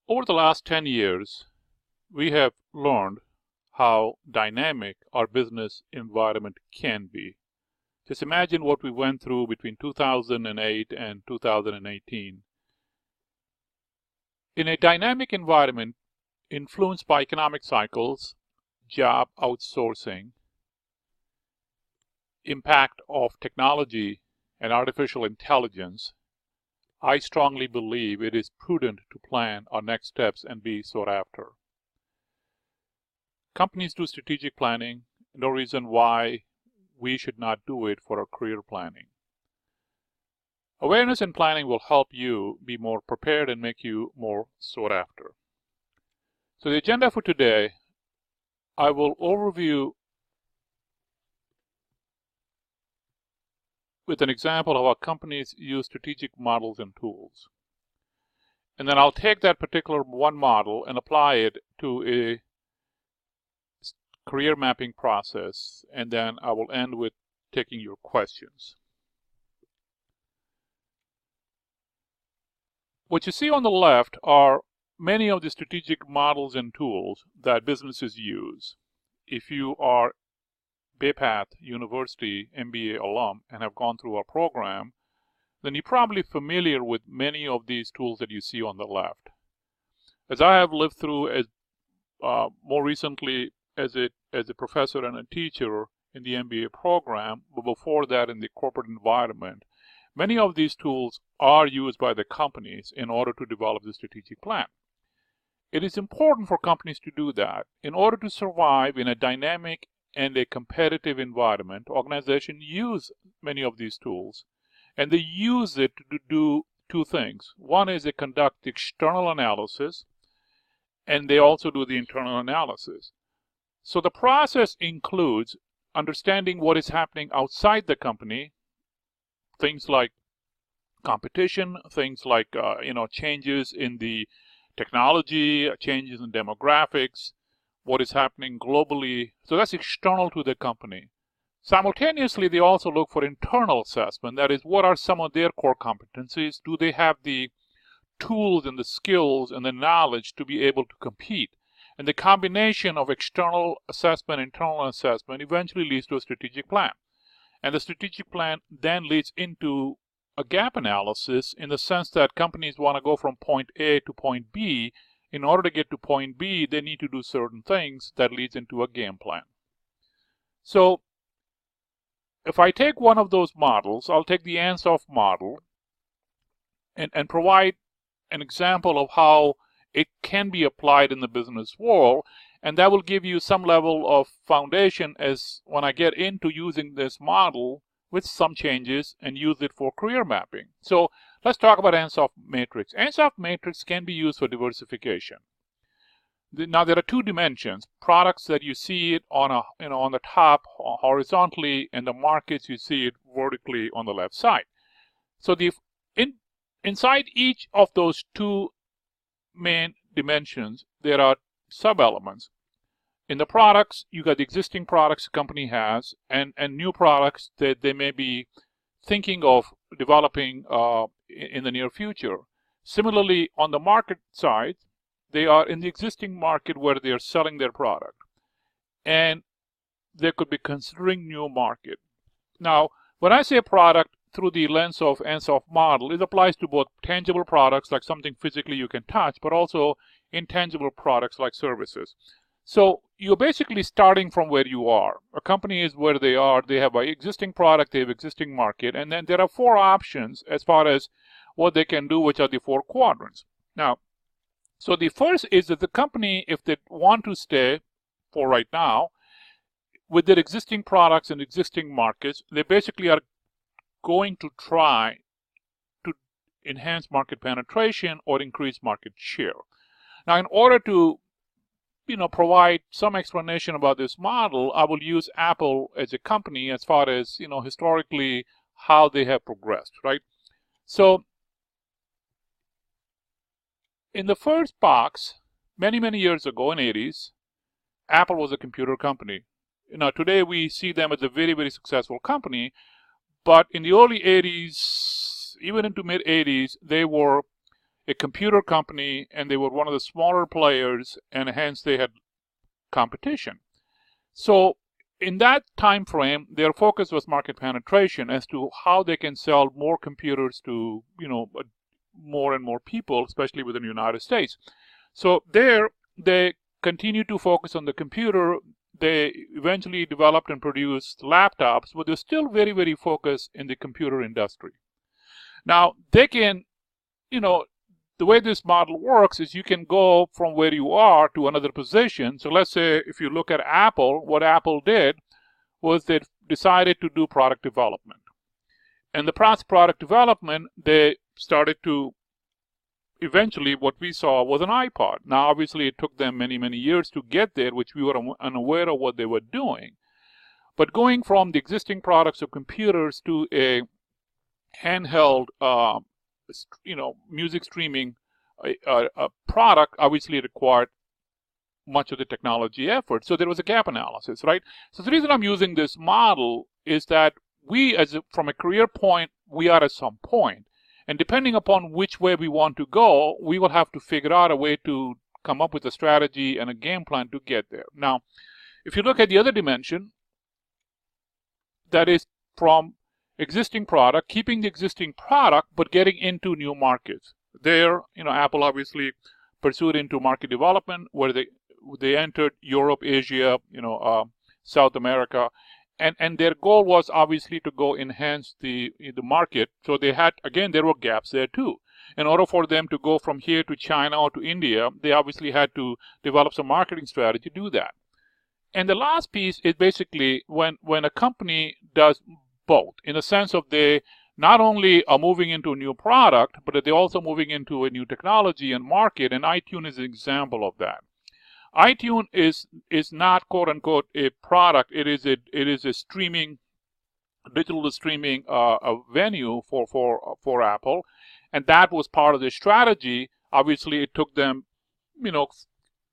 Over the last 10 years, we have learned how dynamic our business environment can be. Just imagine what we went through between 2008 and 2018. In a dynamic environment influenced by economic cycles, job outsourcing, impact of technology and artificial intelligence, I strongly believe it is prudent to plan our next steps and be sought after. Companies do strategic planning. No reason why we should not do it for our career planning. Awareness and planning will help you be more prepared and make you more sought after. So the agenda for today, I will overview with an example of how companies use strategic models and tools. And then I'll take that particular one model and apply it to a career mapping process, and then I will end with taking your questions. What you see on the left are many of the strategic models and tools that businesses use. If you are Bay Path University MBA alum and have gone through our program, then you're probably familiar with many of these tools that you see on the left. As I have lived through as more recently as a professor and a teacher in the MBA program, but before that in the corporate environment, many of these tools are used by the companies in order to develop the strategic plan. It is important for companies to do that. In order to survive in a dynamic and a competitive environment, organizations use many of these tools, and they use it to do two things. One is they conduct external analysis, and they also do the internal analysis. So the process includes understanding what is happening outside the company, things like competition, things like changes in the technology, changes in demographics, what is happening globally. So that's external to the company. Simultaneously, they also look for internal assessment. That is, what are some of their core competencies? Do they have the tools and the skills and the knowledge to be able to compete? And the combination of external assessment, internal assessment eventually leads to a strategic plan. And the strategic plan then leads into a gap analysis in the sense that companies want to go from point A to point B. In order to get to point B, they need to do certain things that leads into a game plan. So if I take one of those models, I'll take the Ansoff model and provide an example of how it can be applied in the business world, and that will give you some level of foundation as when I get into using this model with some changes and use it for career mapping. So let's talk about Ansoff matrix. Ansoff matrix can be used for diversification. Now there are two dimensions: products that you see it on on the top horizontally, and the markets you see it vertically on the left side. So inside each of those two main dimensions, there are sub-elements. In the products, you got the existing products the company has and new products that they may be thinking of developing in the near future. Similarly, on the market side, they are in the existing market where they are selling their product, and they could be considering new market. Now, when I say product through the lens of Ansoff model, it applies to both tangible products like something physically you can touch, but also intangible products like services. So you're basically starting from where you are. A company is where they are. They have an existing product, they have existing market, and then there are four options as far as what they can do, which are the four quadrants. Now, so the first is that the company, if they want to stay for right now with their existing products and existing markets, they basically are going to try to enhance market penetration or increase market share. Now, in order to provide some explanation about this model, I will use Apple as a company as far as historically how they have progressed, right? So in the first box, many years ago in the 80s, Apple was a computer company. Today we see them as a very successful company, but in the early 80s, even into mid 80s, they were a computer company, and they were one of the smaller players, and hence they had competition. So in that time frame, their focus was market penetration as to how they can sell more computers to, more and more people, especially within the United States. So there, they continued to focus on the computer. They eventually developed and produced laptops, but they're still very, very focused in the computer industry. Now, they can, the way this model works is you can go from where you are to another position. So let's say if you look at Apple, what Apple did was they decided to do product development. And the product development, they started to, eventually what we saw was an iPod. Now, obviously, it took them many, many years to get there, which we were unaware of what they were doing. But going from the existing products of computers to a handheld, music streaming a product, obviously required much of the technology effort. So there was a gap analysis, right? So the reason I'm using this model is that we, from a career point, we are at some point. And depending upon which way we want to go, we will have to figure out a way to come up with a strategy and a game plan to get there. Now, if you look at the other dimension, that is from existing product, keeping the existing product, but getting into new markets. There, Apple obviously pursued into market development, where they entered Europe, Asia, South America, and their goal was obviously to go enhance the market. So they had, again, there were gaps there too. In order for them to go from here to China or to India, they obviously had to develop some marketing strategy to do that. And the last piece is basically when a company does both, in the sense of they not only are moving into a new product, but they're also moving into a new technology and market, and iTunes is an example of that. iTunes is not quote unquote a product. It is a streaming, digital streaming venue for Apple, and that was part of the strategy. Obviously, it took them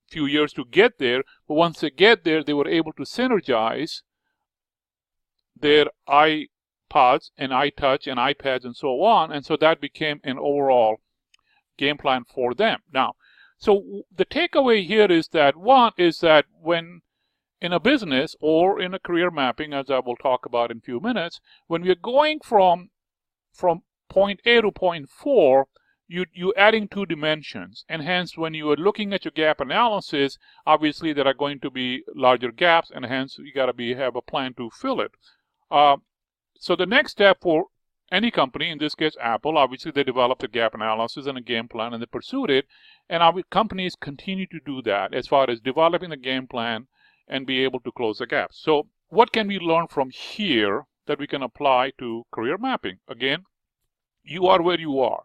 few years to get there, but once they get there, they were able to synergize their iPods and iTouch and iPads and so on, and so that became an overall game plan for them. Now, so the takeaway here is that one is that when in a business or in a career mapping, as I will talk about in a few minutes, when we're going from point A to point 4, you're adding 2 dimensions, and hence when you are looking at your gap analysis, obviously there are going to be larger gaps, and hence you got to have a plan to fill it. So the next step for any company, in this case Apple, obviously they developed a gap analysis and a game plan, and they pursued it, and our companies continue to do that as far as developing the game plan and be able to close the gaps. So what can we learn from here that we can apply to career mapping? Again, you are where you are.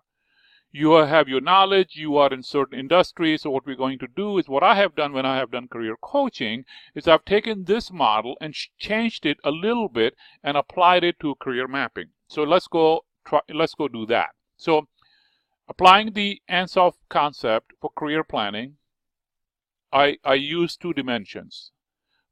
You have your knowledge, you are in certain industries, so what we're going to do is what I have done when I have done career coaching is I've taken this model and changed it a little bit and applied it to career mapping. So let's go do that. So applying the Ansoff concept for career planning, I use 2 dimensions.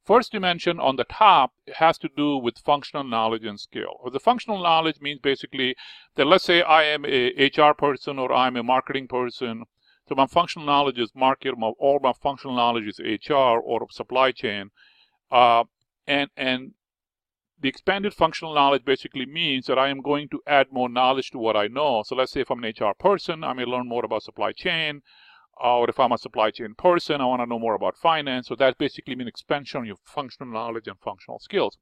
First dimension on the top has to do with functional knowledge and skill. Or the functional knowledge means basically that, let's say I am a HR person or I'm a marketing person. So my functional knowledge is market, or my functional knowledge is HR or supply chain. And the expanded functional knowledge basically means that I am going to add more knowledge to what I know. So let's say if I'm an HR person, I may learn more about supply chain. Or if I'm a supply chain person, I want to know more about finance. So that basically means expansion of your functional knowledge and functional skills.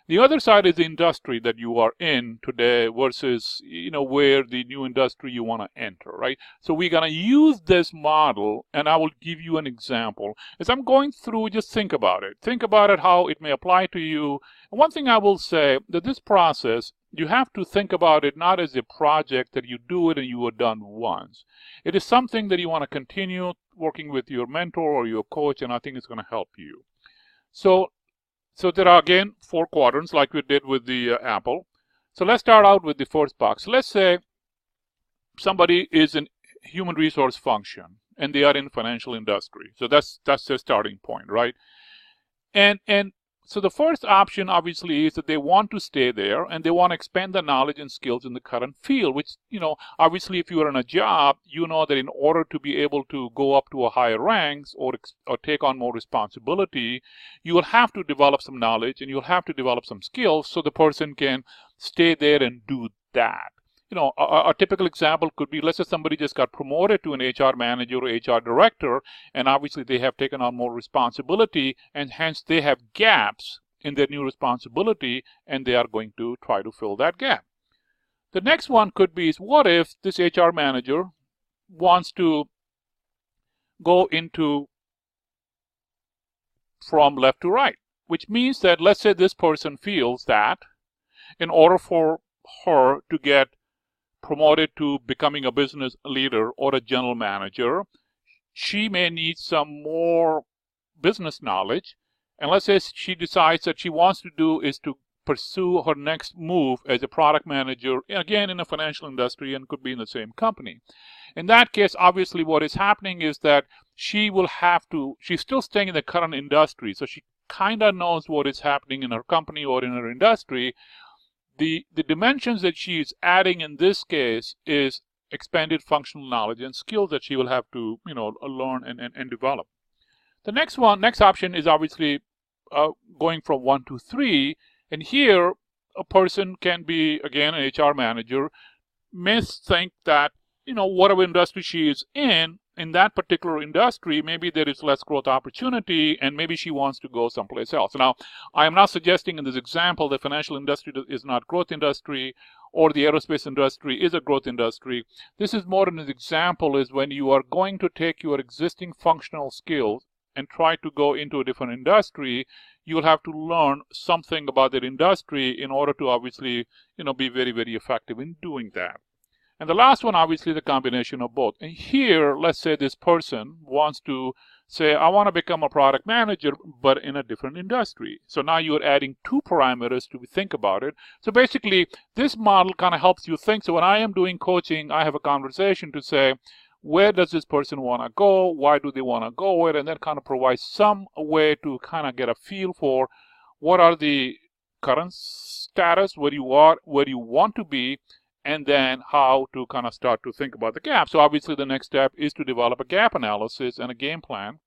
The other side is the industry that you are in today versus, where the new industry you want to enter, right? So we're going to use this model, and I will give you an example. As I'm going through, just think about it. Think about it, how it may apply to you. And one thing I will say, that this process, you have to think about it not as a project that you do it and you are done once. It is something that you want to continue working with your mentor or your coach, and I think it's going to help you. So there are, again, 4 quadrants like we did with the Apple. So let's start out with the first box. Let's say somebody is in human resource function and they are in financial industry. So that's their starting point, right? And So the first option obviously is that they want to stay there and they want to expand their knowledge and skills in the current field, which, obviously if you are in a job, you know that in order to be able to go up to a higher ranks or take on more responsibility, you will have to develop some knowledge and you'll have to develop some skills so the person can stay there and do that. A typical example could be, let's say somebody just got promoted to an HR manager or HR director, and obviously they have taken on more responsibility, and hence they have gaps in their new responsibility, and they are going to try to fill that gap. The next one could be, what if this HR manager wants to go into from left to right, which means that, let's say this person feels that in order for her to get promoted to becoming a business leader or a general manager, she may need some more business knowledge. And let's say she decides that she wants to do is to pursue her next move as a product manager, again in a financial industry, and could be in the same company. In that case, obviously what is happening is that she's still staying in the current industry, so she kind of knows what is happening in her company or in her industry. The dimensions that she is adding in this case is expanded functional knowledge and skills that she will have to learn and develop. The next option is obviously going from 1 to 3, and here a person can be, again, an HR manager, may think that whatever industry she is in that particular industry, maybe there is less growth opportunity and maybe she wants to go someplace else. Now, I am not suggesting in this example the financial industry is not growth industry or the aerospace industry is a growth industry. This is more an example is when you are going to take your existing functional skills and try to go into a different industry, you will have to learn something about that industry in order to obviously be very, very effective in doing that. And the last one, obviously, the combination of both. And here, let's say this person wants to say, I want to become a product manager, but in a different industry. So now you're adding 2 parameters to think about it. So basically, this model kind of helps you think. So when I am doing coaching, I have a conversation to say, where does this person want to go? Why do they want to go it? And that kind of provides some way to kind of get a feel for what are the current status, where you are, where you want to be, and then how to kind of start to think about the gap. So obviously the next step is to develop a gap analysis and a game plan.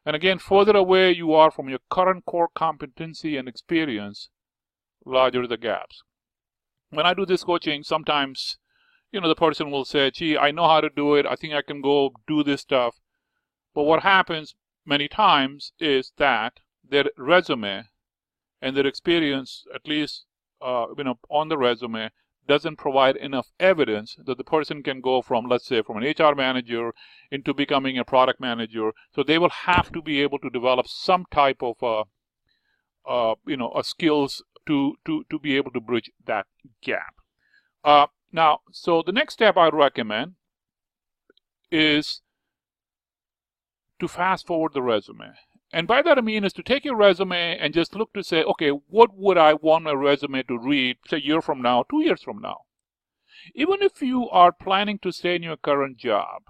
And again, further away you are from your current core competency and experience, larger the gaps. When I do this coaching, sometimes, the person will say, gee, I know how to do it. I think I can go do this stuff. But what happens many times is that their resume and their experience, at least, on the resume, doesn't provide enough evidence that the person can go from, let's say, from an HR manager into becoming a product manager. So they will have to be able to develop some type of, skills to be able to bridge that gap. Now, so the next step I recommend is to fast forward the resume. And by that I mean is to take your resume and just look to say, okay, what would I want a resume to read, say, a year from now, 2 years from now? Even if you are planning to stay in your current job,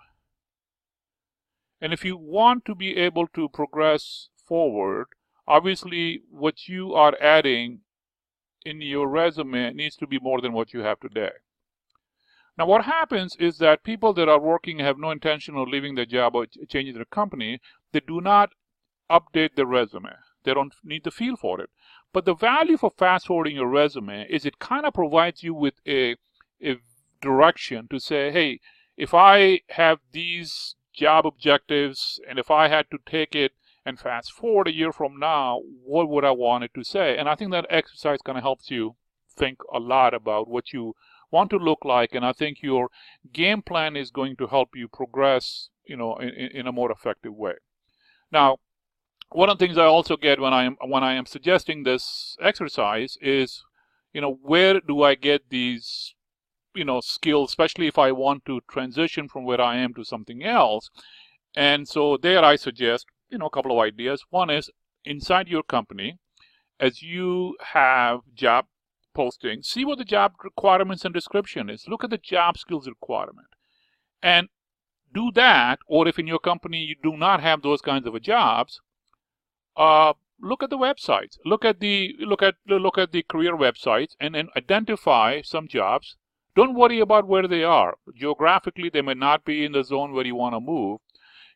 and if you want to be able to progress forward, obviously what you are adding in your resume needs to be more than what you have today. Now, what happens is that people that are working have no intention of leaving their job or changing their company. They do not update the resume. They don't need the feel for it. But the value for fast forwarding your resume is it kind of provides you with a direction to say, hey, if I have these job objectives and if I had to take it and fast forward a year from now, what would I want it to say? And I think that exercise kind of helps you think a lot about what you want to look like, and I think your game plan is going to help you progress, in a more effective way. Now, one of the things I also get when I am suggesting this exercise is, where do I get these, skills, especially if I want to transition from where I am to something else. And so there I suggest, a couple of ideas. One is inside your company, as you have job posting, see what the job requirements and description is. Look at the job skills requirement and do that. Or if in your company you do not have those kinds of jobs, look at the websites, look at the career websites, and then identify some jobs. Don't worry about where they are. Geographically, they may not be in the zone where you want to move.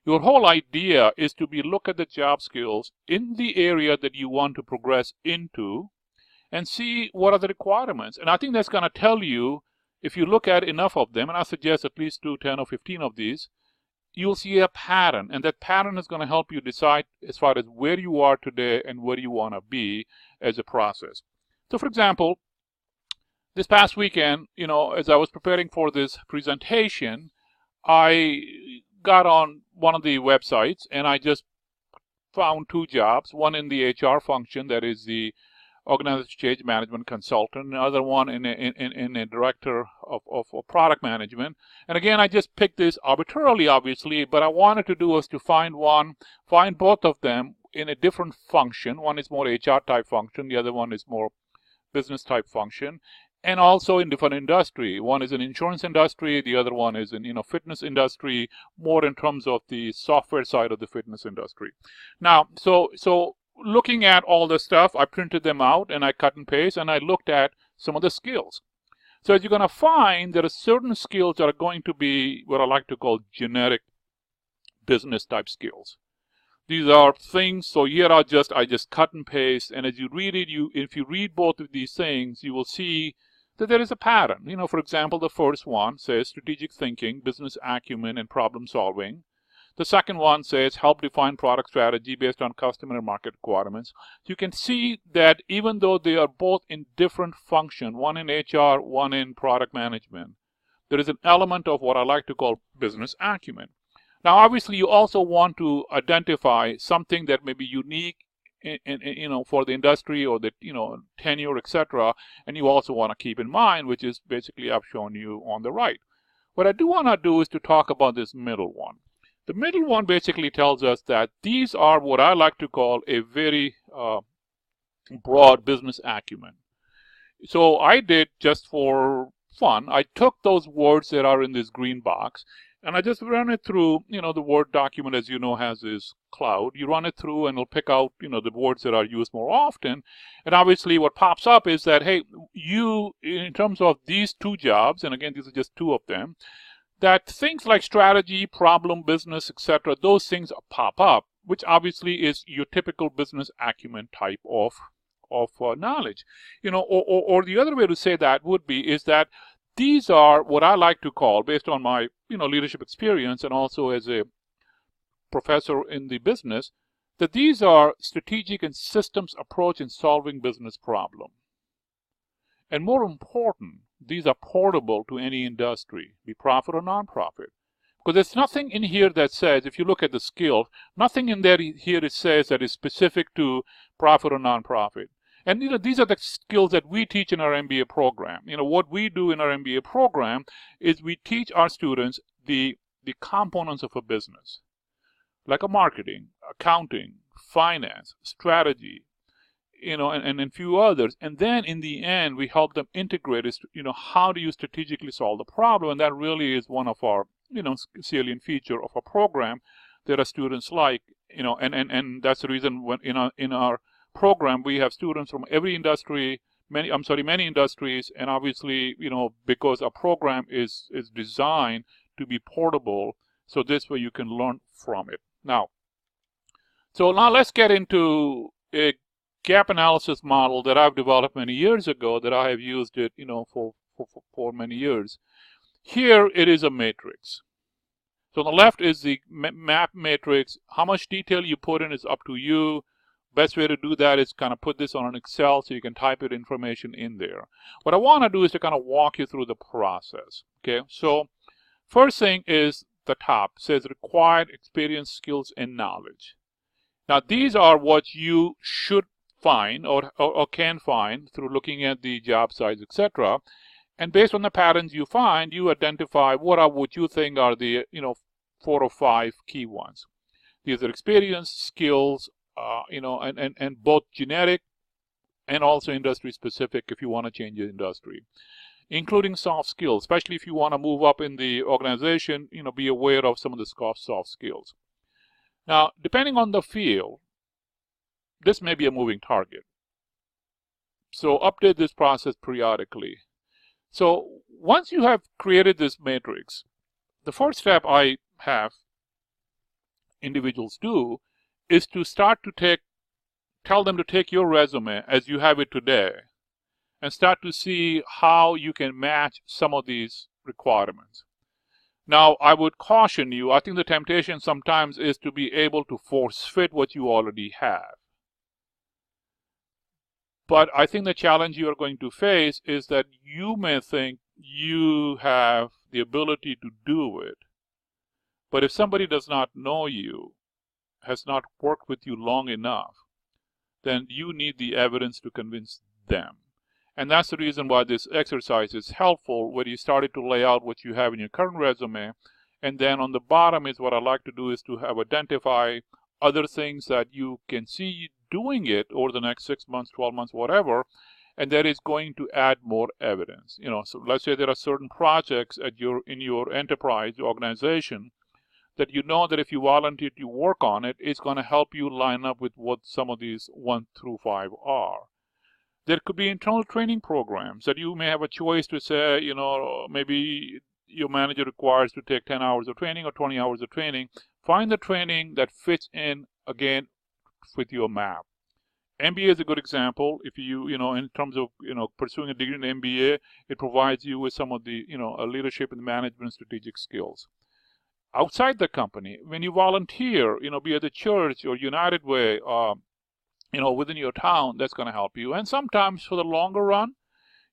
Your whole idea is to look at the job skills in the area that you want to progress into and see what are the requirements. And I think that's going to tell you, if you look at enough of them, and I suggest at least 2, 10, or 15 of these, you'll see a pattern, and that pattern is going to help you decide as far as where you are today and where you want to be as a process. So for example, this past weekend, as I was preparing for this presentation, I got on one of the websites and I just found 2 jobs, one in the HR function, that is the organizational change management consultant, another one in a director of product management. And again, I just picked this arbitrarily, obviously, but I wanted to do was to find both of them in a different function. One is more HR type function, the other one is more business type function, and also in different industry. One is in insurance industry, the other one is in fitness industry, more in terms of the software side of the fitness industry. Now, so looking at all the stuff, I printed them out and I cut and paste, and I looked at some of the skills. So as you're going to find, there are certain skills that are going to be what I like to call generic business type skills. These are things, so here I just cut and paste, and as you read it, if you read both of these things, you will see that there is a pattern. For example, the first one says strategic thinking, business acumen, and problem solving. The second one says help define product strategy based on customer and market requirements. So you can see that even though they are both in different function, one in HR, one in product management, there is an element of what I like to call business acumen. Now, obviously, you also want to identify something that may be unique for the industry or the tenure, etc. And you also want to keep in mind, which is basically I've shown you on the right. What I do want to do is to talk about this middle one. The middle one basically tells us that these are what I like to call a very broad business acumen. So I did, just for fun, I took those words that are in this green box and I just ran it through. The Word document, as you know, has this cloud. You run it through and it'll pick out the words that are used more often. And obviously what pops up is that, hey, in terms of these 2 jobs, and again these are just 2 of them, that things like strategy, problem, business, etc., those things pop up, which obviously is your typical business acumen type of knowledge. Or the other way to say that would be is that these are what I like to call, based on my leadership experience and also as a professor in the business, that these are strategic and systems approach in solving business problem. And more important, these are portable to any industry, be profit or non-profit. Because there's nothing in here that says, if you look at the skill, nothing in there here it says that is specific to profit or non-profit. And these are the skills that we teach in our MBA program. What we do in our MBA program is we teach our students the components of a business, like a marketing, accounting, finance, strategy, and a few others. And then in the end, we help them integrate it, how do you strategically solve the problem? And that really is one of our, salient feature of our program that our students like, and that's the reason when in our program we have students from every industry, many industries, and obviously, because our program is designed to be portable, so this way you can learn from it. Now let's get into a gap analysis model that I've developed many years ago, that I have used it, for many years. Here it is a matrix. So on the left is the map matrix. How much detail you put in is up to you. Best way to do that is kind of put this on an Excel so you can type it information in there. What I want to do is to kind of walk you through the process. Okay, so first thing is the top says required experience, skills, and knowledge. Now these are what you should find or can find through looking at the job sites, etc. And based on the patterns you find, you identify what you think are the 4 or 5 key ones. These are experience, skills, and both generic and also industry specific if you want to change your industry, including soft skills, especially if you want to move up in the organization. Be aware of some of the soft skills. Now, depending on the field, this may be a moving target. So update this process periodically. So once you have created this matrix, the first step I have individuals do is to start to tell them to take your resume as you have it today and start to see how you can match some of these requirements. Now, I would caution you, I think the temptation sometimes is to be able to force fit what you already have. But I think the challenge you are going to face is that you may think you have the ability to do it. But if somebody does not know you, has not worked with you long enough, then you need the evidence to convince them. And that's the reason why this exercise is helpful, where you started to lay out what you have in your current resume. And then on the bottom is what I like to do is to have identify other things that you can see doing it over the next 6 months, 12 months, whatever, and that is going to add more evidence. So let's say there are certain projects in your enterprise organization that you know that if you volunteer to work on it, it's going to help you line up with what some of these 1 through 5 are. There could be internal training programs that you may have a choice to say, maybe your manager requires to take 10 hours of training or 20 hours of training. Find the training that fits in, again, with your map. MBA is a good example. If in terms of, pursuing a degree in MBA, it provides you with some of the, leadership and management strategic skills. Outside the company, when you volunteer, be it the church or United Way, within your town, that's going to help you. And sometimes for the longer run,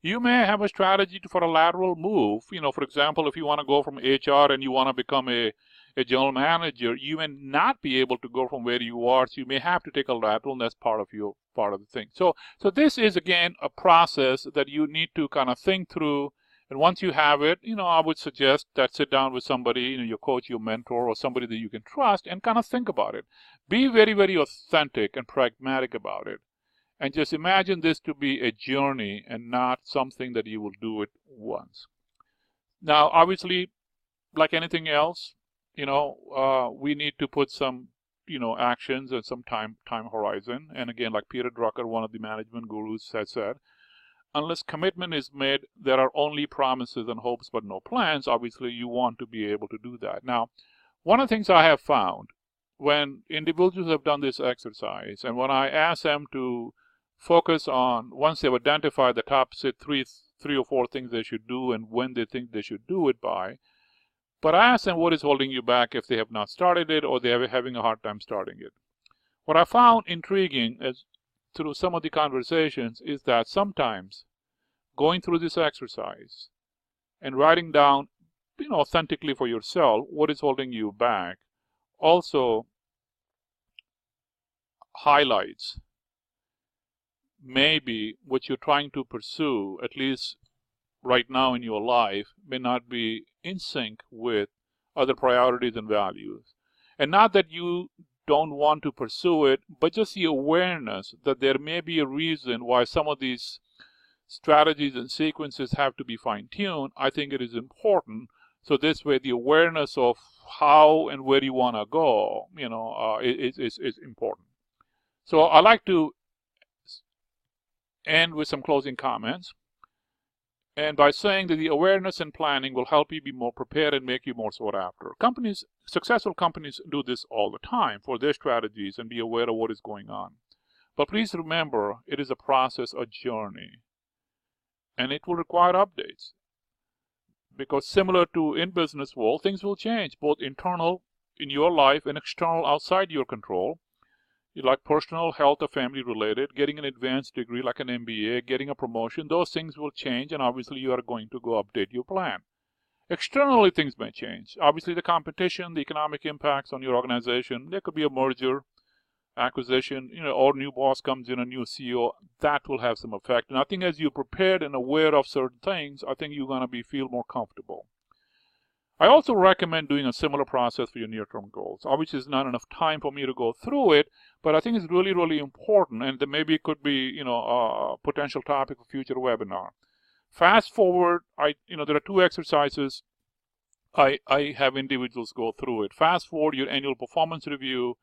you may have a strategy for a lateral move. For example, if you want to go from HR and you want to become a general manager, you may not be able to go from where you are, so you may have to take a lateral, and that's part of the thing. So this is, again, a process that you need to kind of think through. And once you have it, I would suggest that sit down with somebody, your coach, your mentor, or somebody that you can trust, and kind of think about it. Be very, very authentic and pragmatic about it. And just imagine this to be a journey and not something that you will do it once. Now, obviously, like anything else, we need to put some, actions and some time horizon. And again, like Peter Drucker, one of the management gurus, has said, unless commitment is made, there are only promises and hopes, but no plans. Obviously, you want to be able to do that. Now, one of the things I have found when individuals have done this exercise, and when I ask them to focus on, once they've identified the top, say, three or four things they should do and when they think they should do it by, but I ask them what is holding you back if they have not started it or they are having a hard time starting it. What I found intriguing is, through some of the conversations, is that sometimes going through this exercise and writing down, authentically for yourself what is holding you back also highlights maybe what you're trying to pursue, at least right now in your life, may not be in sync with other priorities and values. And not that you don't want to pursue it, but just the awareness that there may be a reason why some of these strategies and sequences have to be fine-tuned. I think it is important. So this way, the awareness of how and where you want to go, is important. So I like to end with some closing comments. And by saying that the awareness and planning will help you be more prepared and make you more sought after. Successful companies do this all the time for their strategies and be aware of what is going on. But please remember, it is a process, a journey. And it will require updates. Because similar to in business world, things will change, both internal in your life and external outside your control. Like personal, health, or family related, getting an advanced degree like an MBA, getting a promotion, those things will change, and obviously you are going to go update your plan. Externally, things may change. Obviously, the competition, the economic impacts on your organization, there could be a merger, acquisition, or new boss comes in, a new CEO, that will have some effect. And I think as you're prepared and aware of certain things, I think you're going to feel more comfortable. I also recommend doing a similar process for your near-term goals. Obviously, there's not enough time for me to go through it, but I think it's really, really important, and then maybe it could be, a potential topic for future webinar. Fast forward, there are 2 exercises I have individuals go through it. Fast forward your annual performance review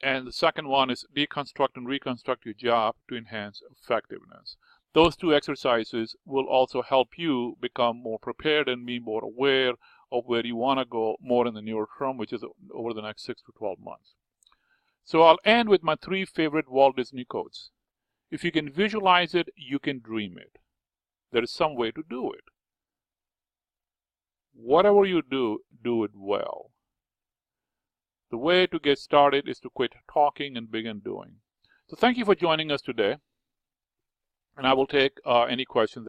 And the second one is deconstruct and reconstruct your job to enhance effectiveness. Those two exercises will also help you become more prepared and be more aware of where you want to go more in the near term, which is over the next 6 to 12 months. So I'll end with my 3 favorite Walt Disney quotes. If you can visualize it, you can dream it. There is some way to do it. Whatever you do, do it well. The way to get started is to quit talking and begin doing. So thank you for joining us today, and I will take any questions.